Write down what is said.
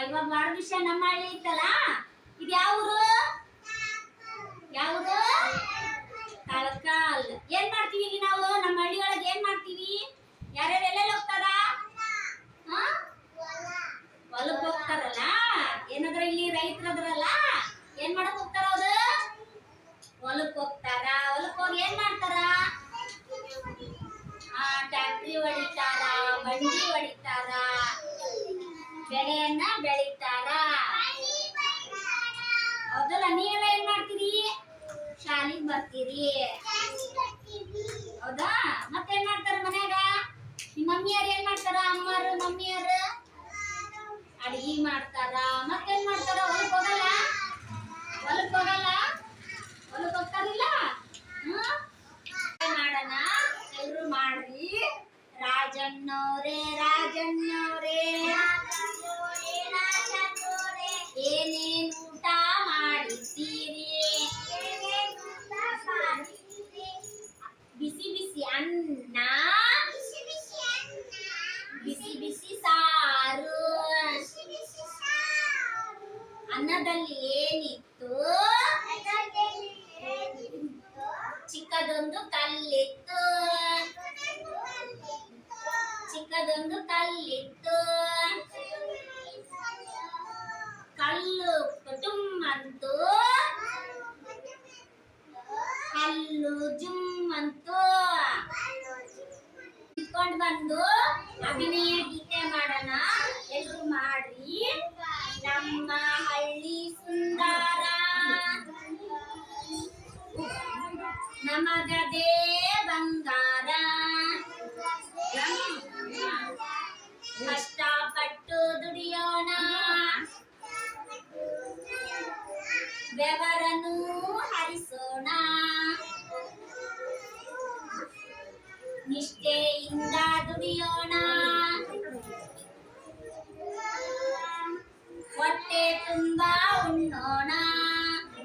ಇವಾಗ ಮಾಡೋ ವಿಷಯ ನಮ್ಮ ಹಳ್ಳಿ ಇತ್ತಲ್ಲ, ಇದು ಯಾವ ಊರು? ಯಾವುದು? ತಳಕಾಲ್. ಏನ್ ಮಾಡ್ತೀವಿ ಇಲ್ಲಿ ನಾವು ನಮ್ಮ ಹಳ್ಳಿ ಒಳಗೆ? ಏನ್ ಮಾಡ್ತೀವಿ? ಯಾರ್ಯಾರು ಎಲ್ಲೆಲ್ಲಿ ಹೋಗ್ತಾರ? ಹೊಲಕ್ಕೆ ಹೋಗ್ತಾರಲ್ಲ. ಏನಾದ್ರ ಇಲ್ಲಿ ರೈತರದ್ರಲ್ಲ, ಏನ್ ಮಾಡಕ್ ಹೋಗ್ತಾರ ಅವ್ರು? ಹೊಲಕ್ಕೆ ಹೋಗ್ತಾರ. ಹೊಲಕ್ಕೆ ಹೋಗಿ ಏನ್ ಮಾಡ್ತಾರ? ಟ್ಯಾಕ್ಟ್ರಿ ಹೊಡಿತಾರ, ಬಂಡಿ ಹೊಡಿತಾರ, ಬೆಳೆಯನ್ನ ಬೆಳಿತಾರ. ಹೌದಲ್ಲ? ನೀವೆಲ್ಲ ಏನ್ ಮಾಡ್ತೀರಿ? ಶಾಲಿಗೆ ಬರ್ತೀರಿ, ಹೌದಾ? ಮತ್ತೇನ್ ಮಾಡ್ತಾರ ಮನ್ಯಾಗ? ನಿಮ್ಮ ಮಮ್ಮಿಯರು ಏನ್ ಮಾಡ್ತಾರ? ಅಮ್ಮರು ಮಮ್ಮಿಯರು ಅಡಿಗೆ ಮಾಡ್ತಾರ. ಮತ್ತೇನ್ ಮಾಡ್ತಾರ? ಹೊಲಕ್ಕೆ ಹೋಗಲ್ಲ? ಹೊಲಕ್ಕೆ ಹೋಗಲ್ಲ? ಹೊಲಕ್ಕೆ ಹೋಗ್ತಾರಿಲ್ಲ? ಮಾಡೋಣ, ಎಲ್ರು ಮಾಡ್ರಿ. ರಾಜಣ್ಣವ್ರೇ ರಾಜಣ್ಣವ್ರೇ ಏನೇನ್ ಊಟ ಮಾಡಿದ್ದೀರಿ? ಬಿಸಿ ಬಿಸಿ ಅನ್ನ, ಬಿಸಿ ಬಿಸಿ ಸಾರು. ಅನ್ನದಲ್ಲಿ ಏನಿತ್ತು? ಚಿಕ್ಕದೊಂದು ಕಲ್ಲಿತ್ತು, ಚಿಕ್ಕದೊಂದು ಕಲ್ಲಿತ್ತು. ಕಲ್ಲು ಕುಟುಂಬಂತು, ಕಲ್ಲು ಜುಮ್ಮಂತು. ಇಟ್ಕೊಂಡು ಬಂದು ಅಭಿನಯ ಗೀತೆ ಮಾಡೋಣ, ಎಲ್ರು ಮಾಡ್ರಿ. ನಮ್ಮ ಹಳ್ಳಿ ಸುಂದರ, ನಮಗದೇ ಬಂಗಾರ. ಕಷ್ಟಪಟ್ಟು ದುಡಿಯೋಣ, ಬೆವರನ್ನು ಹರಿಸೋಣ. ನಿಷ್ಠೆಯಿಂದ ದುಡಿಯೋಣ,